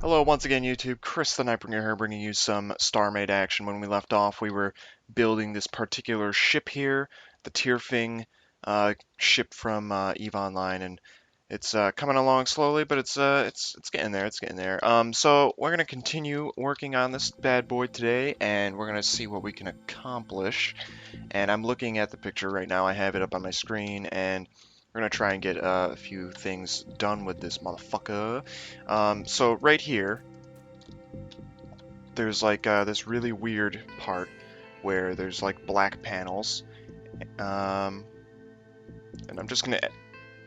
Hello once again YouTube, Chris the Nightbringer here bringing you some Starmade action. When we left off we were building this particular ship here, the Tyrfing ship from EVE Online, and it's coming along slowly, but it's getting there, it's getting there. So we're going to continue working on this bad boy today, and we're going to see what we can accomplish. And I'm looking at the picture right now, I have it up on my screen, and we're gonna try and get a few things done with this motherfucker. So right here, there's like this really weird part where there's like black panels, and I'm just gonna,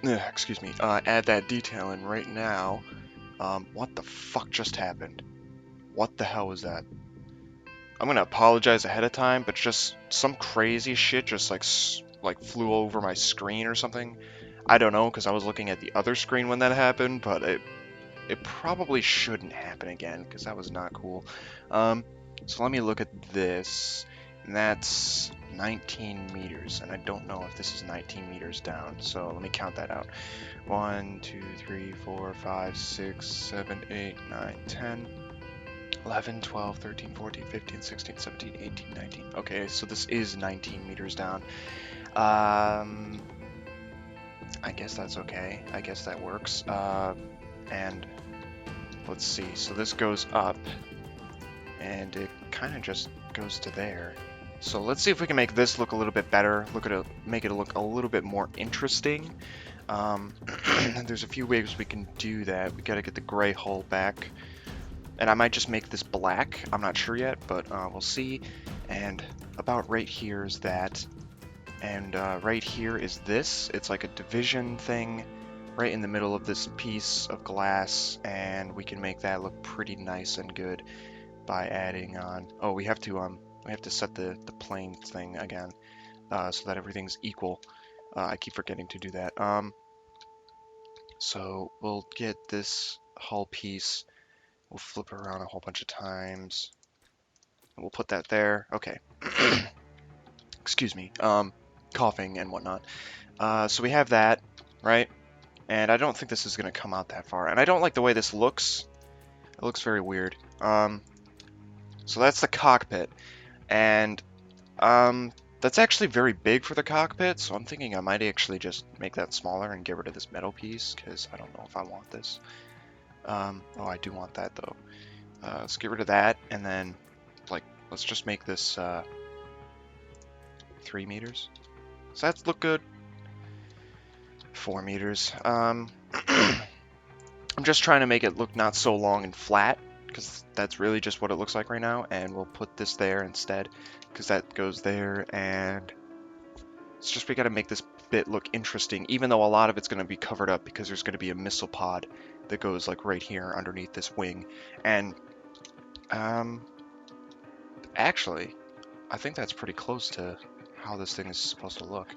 excuse me, add that detail in right now. What the fuck just happened? What the hell was that? I'm gonna apologize ahead of time, but just some crazy shit just like flew over my screen or something. I don't know, because I was looking at the other screen when that happened, but it probably shouldn't happen again, because that was not cool. So let me look at this, and that's 19 meters, and I don't know if this is 19 meters down, so let me count that out. 1, 2, 3, 4, 5, 6, 7, 8, 9, 10, 11, 12, 13, 14, 15, 16, 17, 18, 19. Okay, so this is 19 meters down. I guess that's okay. I guess that works. And let's see. So this goes up, and it kind of just goes to there. So let's see if we can make this look a little bit better. Make it look a little bit more interesting. There's a few ways we can do that. We gotta get the gray hull back, and I might just make this black. I'm not sure yet, but we'll see. And about right here is that. And right here is this. It's like a division thing right in the middle of this piece of glass, and we can make that look pretty nice and good by adding on. Oh, we have to set the plane thing again, so that everything's equal. I keep forgetting to do that. So we'll get this hull piece. We'll flip it around a whole bunch of times. And we'll put that there. Okay. Excuse me. Coughing and whatnot. So we have that, right? And I don't think this is going to come out that far. And I don't like the way this looks. It looks very weird. So that's the cockpit. And that's actually very big for the cockpit. So I'm thinking I might actually just make that smaller and get rid of this metal piece, because I don't know if I want this. Oh, I do want that though. Let's get rid of that, and then let's just make this 3 meters. Does that look good? 4 meters. I'm just trying to make it look not so long and flat, because that's really just what it looks like right now. And we'll put this there instead, because that goes there. And it's just we got to make this bit look interesting, even though a lot of it's going to be covered up, because there's going to be a missile pod that goes like right here underneath this wing. And actually, I think that's pretty close to how this thing is supposed to look.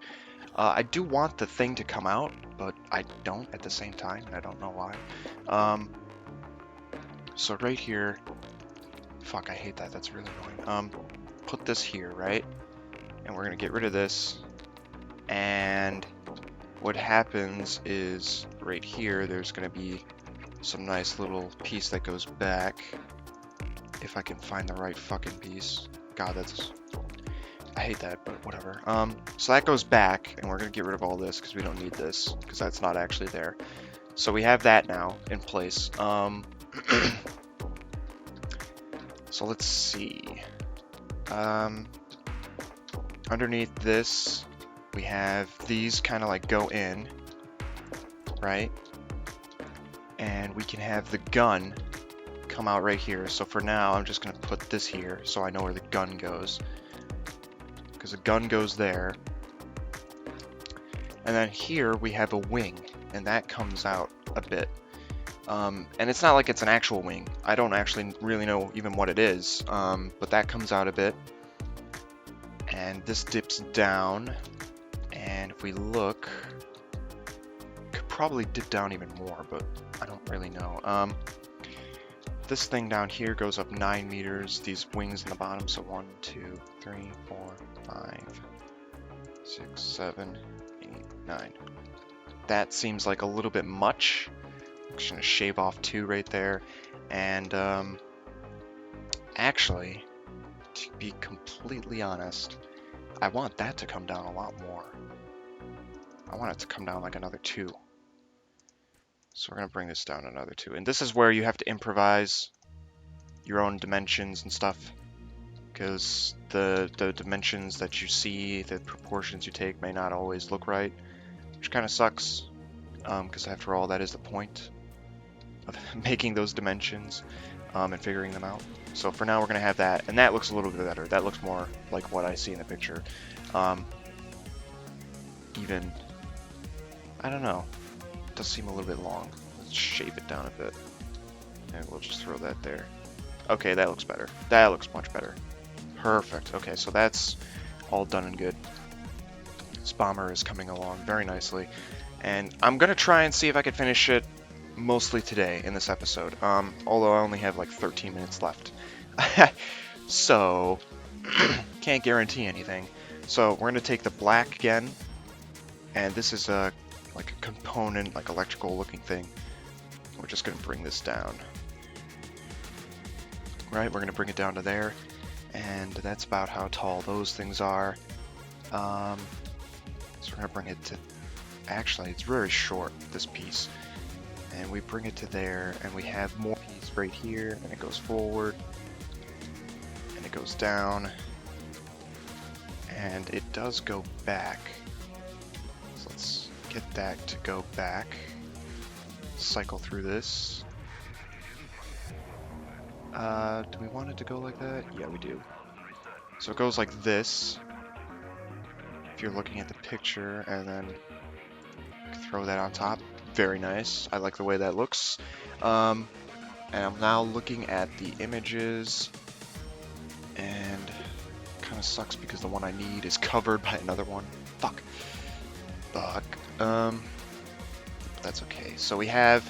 I do want the thing to come out, but I don't at the same time, and I don't know why. So right here, fuck, I hate that, that's really annoying. Put this here, right? And we're gonna get rid of this, and what happens is right here, there's gonna be some nice little piece that goes back. If I can find the right fucking piece. God, I hate that, but whatever. So that goes back, and we're gonna get rid of all this because we don't need this, because that's not actually there. So we have that now in place. So let's see. Underneath this, we have these kind of like go in, right? And we can have the gun come out right here. So for now, I'm just gonna put this here so I know where the gun goes, because the gun goes there. And then here we have a wing, and that comes out a bit. And it's not like it's an actual wing. I don't actually really know even what it is, but that comes out a bit. And this dips down, and if we look, could probably dip down even more, but I don't really know. This thing down here goes up 9 meters, these wings in the bottom, so 1, 2, 3, 4, 5, 6, 7, 8, 9. That seems like a little bit much, Just gonna shave off 2 right there. And actually, to be completely honest, I want that to come down a lot more. I want it to come down like another 2. So we're gonna bring this down another 2. And this is where you have to improvise your own dimensions and stuff, because the dimensions that you see, the proportions you take may not always look right, which kind of sucks, because after all, that is the point of making those dimensions and figuring them out. So for now, we're going to have that, and that looks a little bit better. That looks more like what I see in the picture. Even, I don't know, it does seem a little bit long. Let's shape it down a bit, and we'll just throw that there. Okay, that looks better. That looks much better. Perfect. Okay, so that's all done and good. This bomber is coming along very nicely, and I'm gonna try and see if I can finish it mostly today in this episode. Although I only have like 13 minutes left, so can't guarantee anything. So we're gonna take the black again, and this is like a component, like electrical looking thing. We're just gonna bring this down. Right, we're gonna bring it down to there, and that's about how tall those things are. So we're gonna bring it to, actually it's very short, this piece, and we bring it to there, and we have more piece right here, and it goes forward, and it goes down, and it does go back. So let's get that to go back, cycle through this. Do we want it to go like that? Yeah, we do. So it goes like this, if you're looking at the picture, and then throw that on top. Very nice. I like the way that looks. And I'm now looking at the images, and kind of sucks because the one I need is covered by another one. Fuck. That's okay. So we have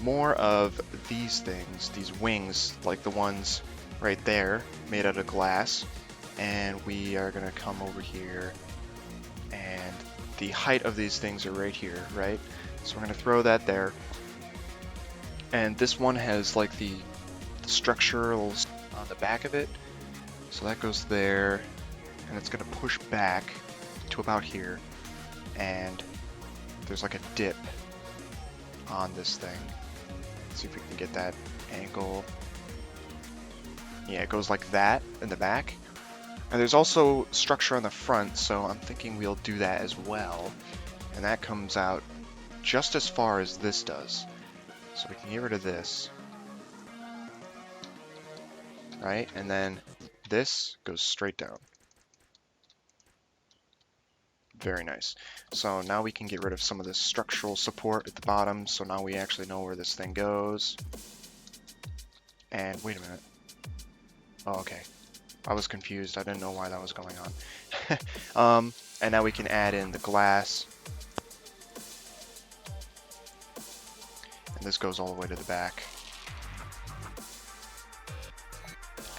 more of these things, these wings, like the ones right there, made out of glass, and we are gonna come over here, and the height of these things are right here, right? So we're gonna throw that there, and this one has like the structurals on the back of it, so that goes there, and it's gonna push back to about here, and there's like a dip on this thing. Let's see if we can get that angle. Yeah, it goes like that in the back. And there's also structure on the front, so I'm thinking we'll do that as well. And that comes out just as far as this does. So we can get rid of this. Right? And then this goes straight down. Very nice. So now we can get rid of some of this structural support at the bottom, so now we actually know where this thing goes. And wait a minute. Oh, okay. I was confused. I didn't know why that was going on. And now we can add in the glass. And this goes all the way to the back.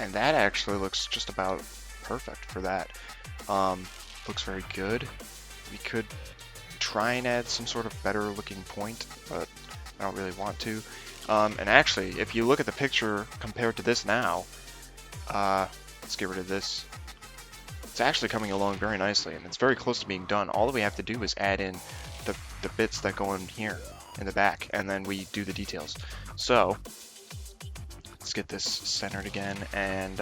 And that actually looks just about perfect for that. Looks very good. We could try and add some sort of better looking point, but I don't really want to. And actually, if you look at the picture compared to this now, let's get rid of this. It's actually coming along very nicely, and it's very close to being done. All that we have to do is add in the bits that go in here in the back, and then we do the details. So let's get this centered again, and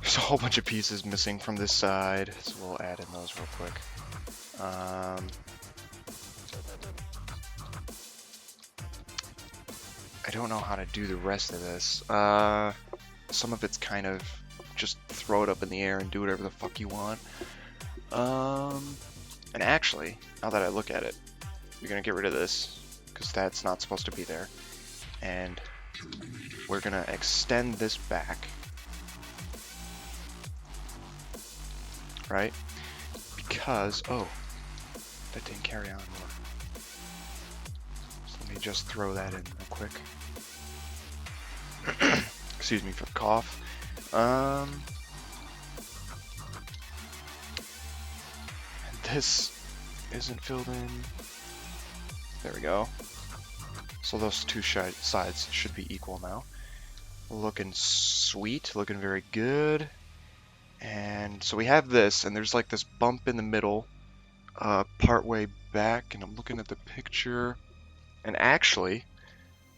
there's a whole bunch of pieces missing from this side, so we'll add in those real quick. I don't know how to do the rest of this. Some of it's kind of just throw it up in the air and do whatever the fuck you want. And actually, now that I look at it, we're gonna get rid of this because that's not supposed to be there. And we're gonna extend this back. Right? Because, oh, that didn't carry on more. So let me just throw that in real quick. Excuse me for the cough. This isn't filled in. There we go. So those two sides should be equal now. Looking sweet, looking very good. And so we have this, and there's like this bump in the middle, part way back, and I'm looking at the picture. And actually,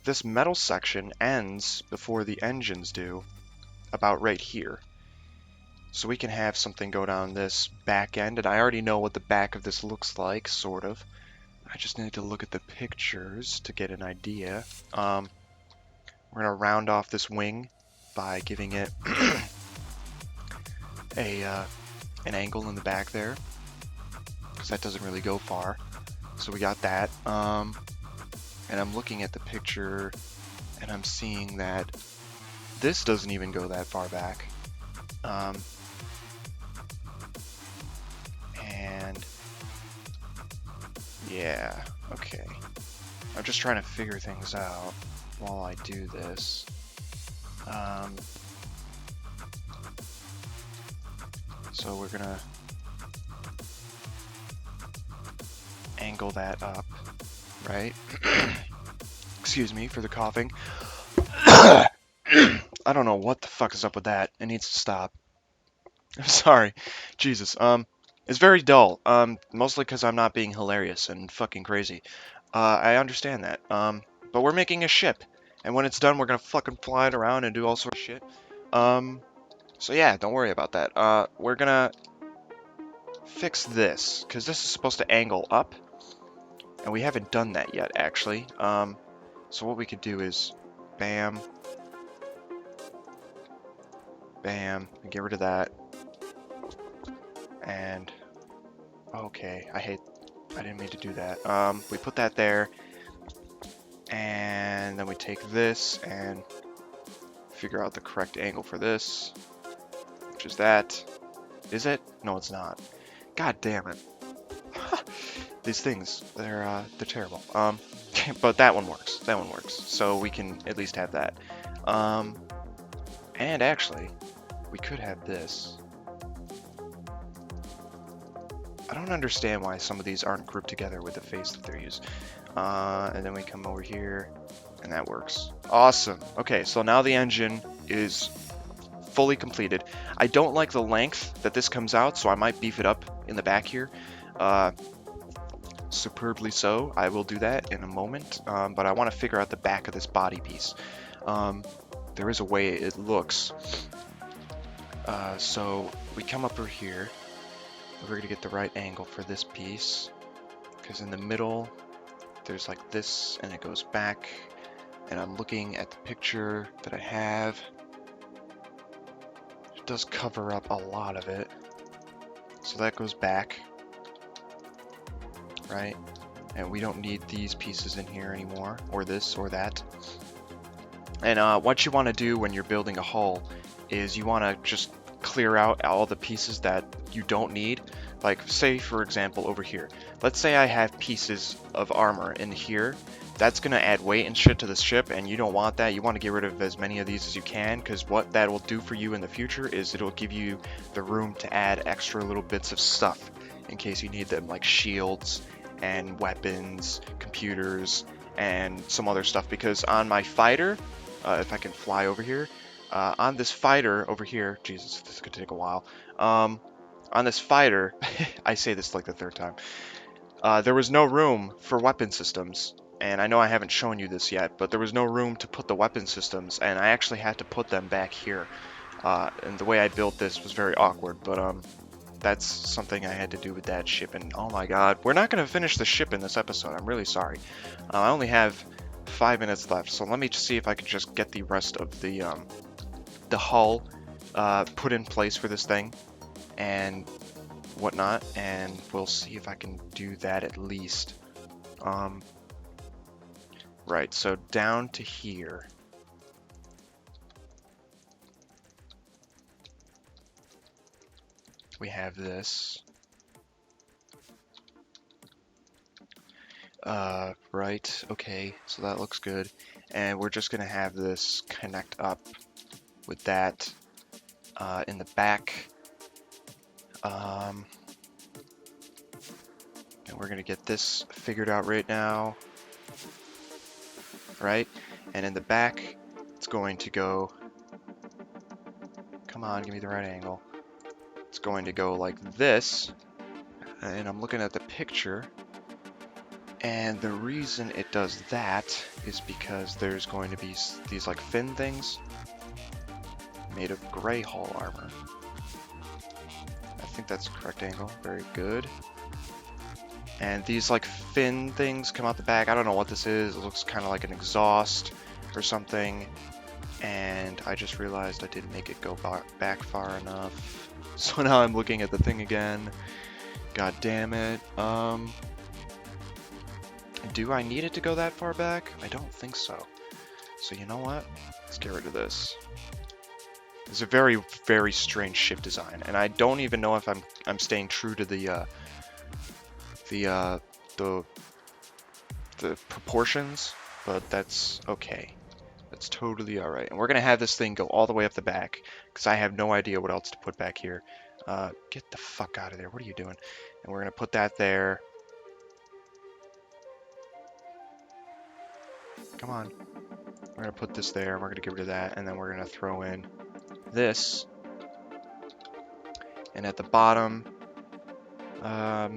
this metal section ends before the engines do, about right here. So we can have something go down this back end, and I already know what the back of this looks like, sort of. I just need to look at the pictures to get an idea. We're going to round off this wing by giving it an angle in the back there, because that doesn't really go far. So we got that. And I'm looking at the picture, and I'm seeing that this doesn't even go that far back. And yeah, okay. I'm just trying to figure things out while I do this. So we're gonna angle that up, right? Excuse me for the coughing. I don't know what the fuck is up with that. It needs to stop. I'm sorry. Jesus. It's very dull. Mostly because I'm not being hilarious and fucking crazy. I understand that. But we're making a ship, and when it's done, we're gonna fucking fly it around and do all sorts of shit. So yeah, don't worry about that. We're gonna fix this, because this is supposed to angle up, and we haven't done that yet, actually. So what we could do is, bam, bam, and get rid of that. And okay, I didn't mean to do that. We put that there, and then we take this and figure out the correct angle for this, which is that. Is it? No, it's not. God damn it. These things, they're terrible. But that one works. That one works. So we can at least have that. And actually, we could have this. I don't understand why some of these aren't grouped together with the face that they're used. And then we come over here, and that works. Awesome. Okay, so now the engine is fully completed. I don't like the length that this comes out, so I might beef it up in the back here. Superbly so. I will do that in a moment, but I want to figure out the back of this body piece. There is a way it looks. So we come up over here. We're going to get the right angle for this piece, because in the middle there's like this, and it goes back, and I'm looking at the picture that I have. It does cover up a lot of it, so that goes back, right? And we don't need these pieces in here anymore, or this or that. And what you want to do when you're building a hull is you want to just clear out all the pieces that you don't need. Like, say for example over here, let's say I have pieces of armor in here. That's gonna add weight and shit to the ship, and you don't want that. You want to get rid of as many of these as you can, because what that will do for you in the future is it'll give you the room to add extra little bits of stuff in case you need them, like shields and weapons, computers, and some other stuff. Because on my fighter, if I can fly over here, on this fighter over here, Jesus, this is gonna take a while. On this fighter, I say this like the third time, there was no room for weapon systems, and I know I haven't shown you this yet, but there was no room to put the weapon systems, and I actually had to put them back here. And the way I built this was very awkward, but that's something I had to do with that ship, and oh my god, we're not going to finish the ship in this episode. I'm really sorry. I only have 5 minutes left, so let me just see if I can just get the rest of the hull put in place for this thing and whatnot, and we'll see if I can do that at least. Right, so down to here. We have this. Right, okay, so that looks good. And we're just gonna have this connect up with that in the back. And we're gonna get this figured out right now. right? And in the back, it's going to go, come on, give me the right angle. It's going to go like this, and I'm looking at the picture, and the reason it does that is because there's going to be these like fin things made of gray hull armor. I think that's the correct angle. Very good. And these like fin things come out the back. I don't know what this is. It looks kind of like an exhaust or something. And I just realized I didn't make it go back far enough. So now I'm looking at the thing again. God damn it. Do I need it to go that far back? I don't think so. So you know what? Let's get rid of this. It's a very, very strange ship design, and I don't even know if I'm staying true to the proportions, but that's okay. That's totally all right. And we're gonna have this thing go all the way up the back because I have no idea what else to put back here. Get the fuck out of there! What are you doing? And we're gonna put that there. Come on. We're gonna put this there. We're gonna get rid of that, and then we're gonna throw in this. And at the bottom, I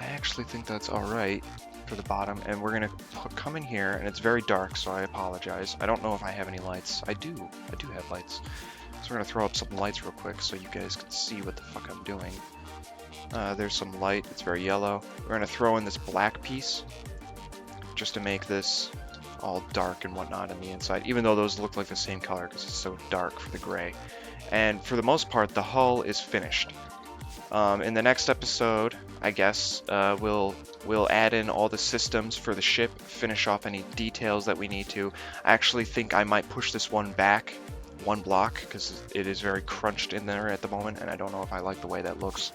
actually think that's all right for the bottom. And we're gonna come in here, and it's very dark, so I apologize. I don't know if I have any lights. I do have lights. So we're gonna throw up some lights real quick so you guys can see what the fuck I'm doing. There's some light. It's very yellow. We're gonna throw in this black piece just to make this all dark and whatnot on the inside, even though those look like the same color because it's so dark for the gray. And for the most part, the hull is finished. In the next episode, I guess, we'll add in all the systems for the ship, finish off any details that we need to. I actually think I might push this one back one block because it is very crunched in there at the moment, and I don't know if I like the way that looks.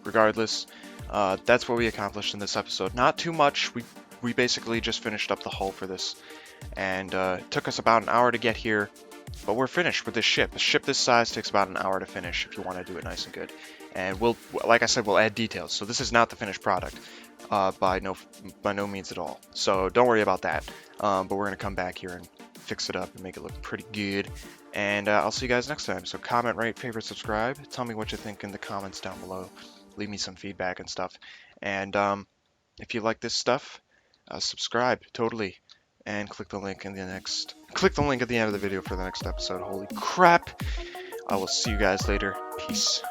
Regardless, that's what we accomplished in this episode. Not too much. We basically just finished up the hull for this, and it took us about an hour to get here, but we're finished with this ship. A ship this size takes about an hour to finish if you want to do it nice and good. And we'll, like I said, we'll add details. So this is not the finished product by no means at all. So don't worry about that. But we're gonna come back here and fix it up and make it look pretty good. And I'll see you guys next time. So comment, rate, favorite, subscribe. Tell me what you think in the comments down below. Leave me some feedback and stuff. And if you like this stuff, subscribe totally, and click the link at the end of the video for the next episode. Holy crap! I will see you guys later. Peace.